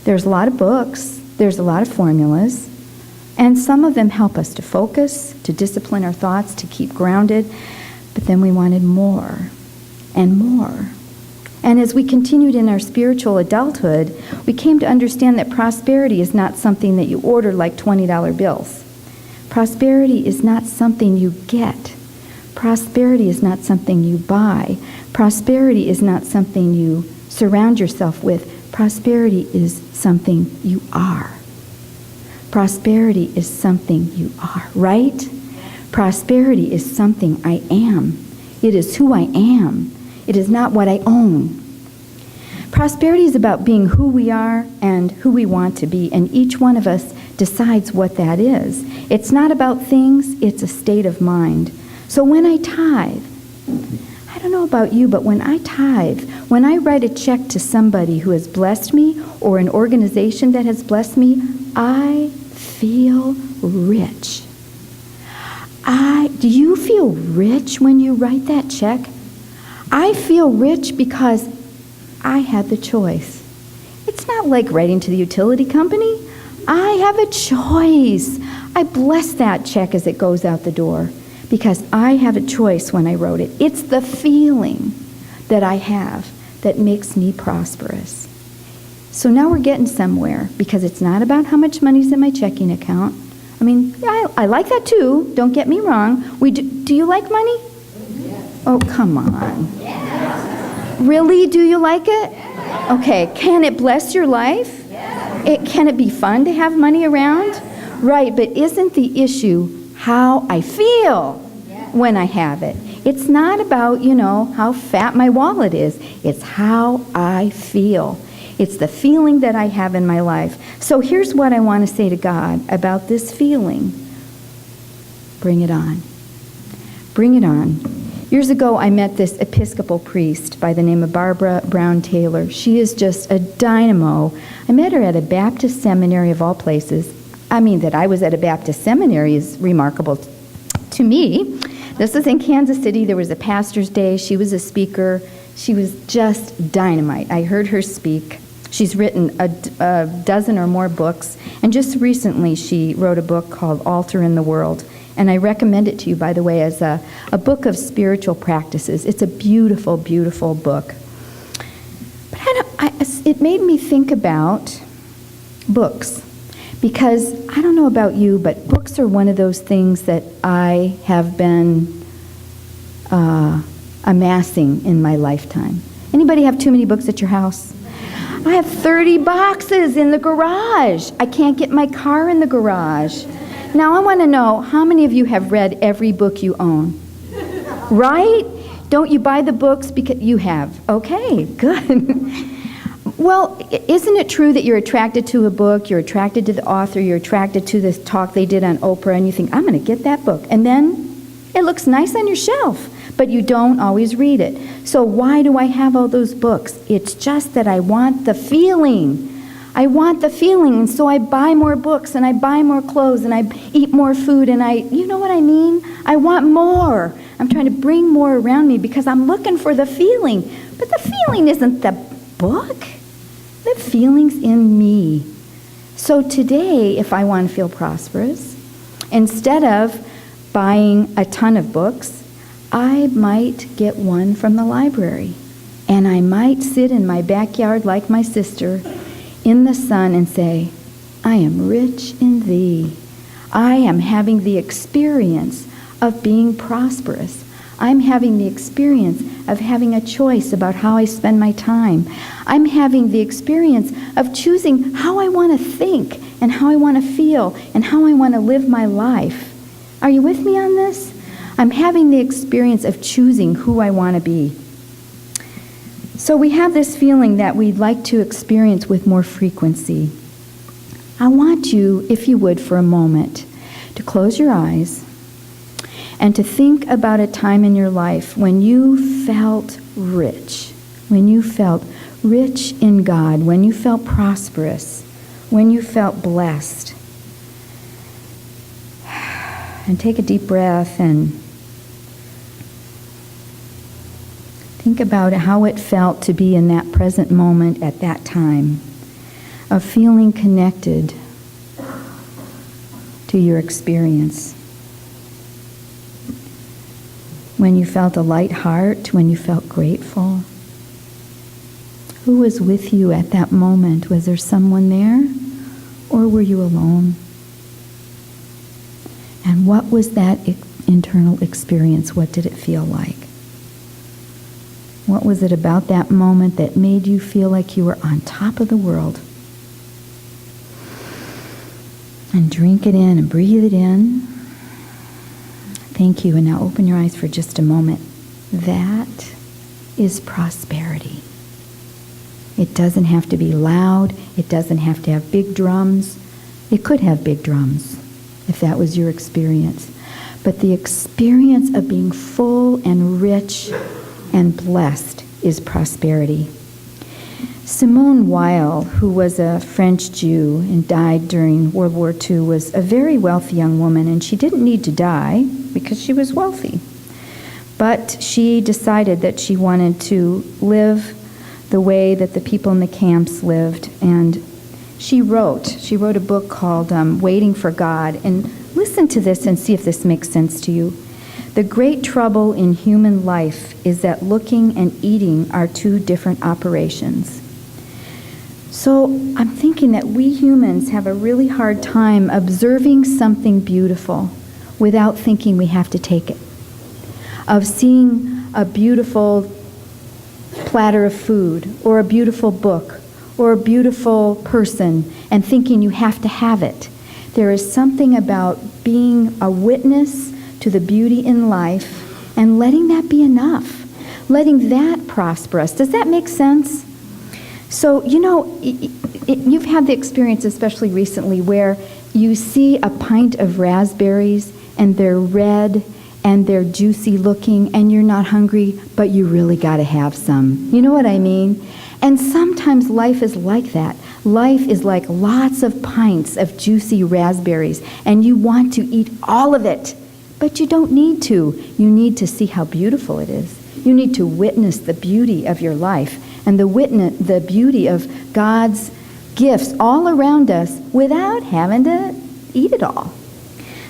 There's a lot of books, there's a lot of formulas, and some of them help us to focus, to discipline our thoughts, to keep grounded, but then we wanted more and more. And as we continued in our spiritual adulthood, we came to understand that prosperity is not something that you order like $20 bills. Prosperity is not something you get. Prosperity is not something you buy. Prosperity is not something you surround yourself with. Prosperity is something you are. Prosperity is something you are, right? Prosperity is something I am. It is who I am. It is not what I own. Prosperity is about being who we are and who we want to be, and each one of us decides what that is. It's not about things, it's a state of mind. So when I tithe, I don't know about you, but when I tithe, when I write a check to somebody who has blessed me or an organization that has blessed me, I feel rich. Do you feel rich when you write that check? I feel rich because I had the choice. It's not like writing to the utility company. I have a choice. I bless that check as it goes out the door because I have a choice when I wrote it. It's the feeling that I have that makes me prosperous. So now we're getting somewhere because it's not about how much money's in my checking account. I mean, I like that too. Don't get me wrong. Do you like money? Yes. Oh, come on. Yes. Really? Do you like it? Yes. Okay. Can it bless your life? Yes. Can it be fun to have money around? Yes. Right, but isn't the issue how I feel when I have it? It's not about, how fat my wallet is. It's how I feel. It's the feeling that I have in my life. So here's what I want to say to God about this feeling. Bring it on. Bring it on. Years ago, I met this Episcopal priest by the name of Barbara Brown Taylor. She is just a dynamo. I met her at a Baptist seminary of all places. I mean, that I was at a Baptist seminary is remarkable to me. This was in Kansas City. There was a pastor's day. She was a speaker. She was just dynamite. I heard her speak. She's written a dozen or more books, and just recently she wrote a book called Altar in the World, and I recommend it to you, by the way, as a book of spiritual practices. It's a beautiful, beautiful book. But it made me think about books, because I don't know about you, but books are one of those things that I have been amassing in my lifetime. Anybody have too many books at your house? I have 30 boxes in the garage. I can't get my car in the garage. Now I want to know, how many of you have read every book you own? Right? Don't you buy the books because you have? Okay, good. Well, isn't it true that you're attracted to a book, you're attracted to the author, you're attracted to this talk they did on Oprah, and you think, I'm going to get that book. And then it looks nice on your shelf, but you don't always read it. So why do I have all those books? It's just that I want the feeling. I want the feeling, and so I buy more books, and I buy more clothes, and I eat more food, and you know what I mean? I want more. I'm trying to bring more around me because I'm looking for the feeling. But the feeling isn't the book. The feeling's in me. So today, if I want to feel prosperous, instead of buying a ton of books, I might get one from the library. And I might sit in my backyard like my sister in the sun and say, I am rich in thee. I am having the experience of being prosperous. I'm having the experience of having a choice about how I spend my time. I'm having the experience of choosing how I want to think and how I want to feel and how I want to live my life. Are you with me on this? I'm having the experience of choosing who I want to be. So we have this feeling that we'd like to experience with more frequency. I want you, if you would, for a moment, to close your eyes and to think about a time in your life when you felt rich, when you felt rich in God, when you felt prosperous, when you felt blessed. And take a deep breath and think about how it felt to be in that present moment at that time. of feeling connected to your experience. When you felt a light heart, when you felt grateful. Who was with you at that moment? Was there someone there, or were you alone? And what was that internal experience? What did it feel like? What was it about that moment that made you feel like you were on top of the world? And drink it in and breathe it in. Thank you. And now open your eyes for just a moment. That is prosperity. It doesn't have to be loud. It doesn't have to have big drums. It could have big drums if that was your experience. But the experience of being full and rich and blessed is prosperity. Simone Weil, who was a French Jew and died during World War II, was a very wealthy young woman, and she didn't need to die because she was wealthy. But she decided that she wanted to live the way that the people in the camps lived, and she wrote a book called Waiting for God. And listen to this and see if this makes sense to you. The great trouble in human life is that looking and eating are two different operations. So I'm thinking that we humans have a really hard time observing something beautiful without thinking we have to take it. Of seeing a beautiful platter of food, or a beautiful book, or a beautiful person, and thinking you have to have it. There is something about being a witness to the beauty in life and letting that be enough, letting that prosper us. Does that make sense? So, you've had the experience, especially recently, where you see a pint of raspberries and they're red and they're juicy looking and you're not hungry, but you really got to have some. You know what I mean? And sometimes life is like that. Life is like lots of pints of juicy raspberries, and you want to eat all of it, but you don't need to. You need to see how beautiful it is. You need to witness the beauty of your life and the beauty of God's gifts all around us without having to eat it all.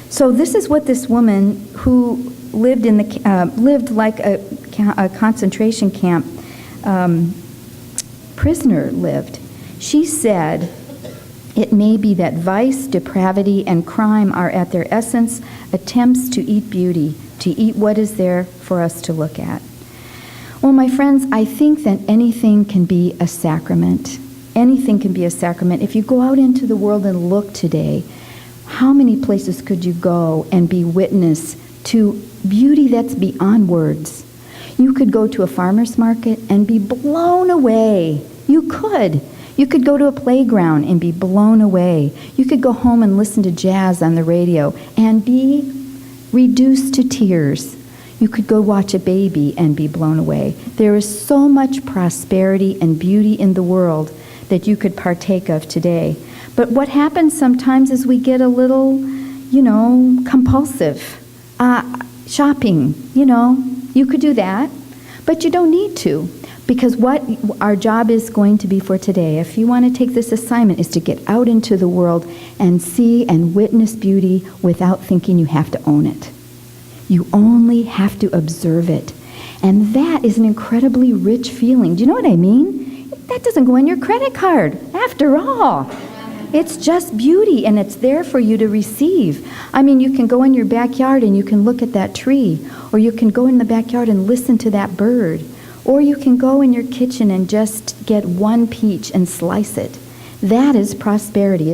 So this is what this woman who lived like a concentration camp prisoner lived. She said, "It may be that vice, depravity, and crime are at their essence attempts to eat beauty, to eat what is there for us to look at." Well, my friends, I think that anything can be a sacrament. Anything can be a sacrament. If you go out into the world and look today, how many places could you go and be witness to beauty that's beyond words? You could go to a farmer's market and be blown away. You could. You could go to a playground and be blown away. You could go home and listen to jazz on the radio and be reduced to tears. You could go watch a baby and be blown away. There is so much prosperity and beauty in the world that you could partake of today. But what happens sometimes is we get a little, compulsive. Shopping, you could do that, but you don't need to. Because what our job is going to be for today, if you want to take this assignment, is to get out into the world and see and witness beauty without thinking you have to own it. You only have to observe it. And that is an incredibly rich feeling. Do you know what I mean? That doesn't go in your credit card, after all. It's just beauty, and it's there for you to receive. I mean, you can go in your backyard and you can look at that tree, or you can go in the backyard and listen to that bird, or you can go in your kitchen and just get one peach and slice it. That is prosperity.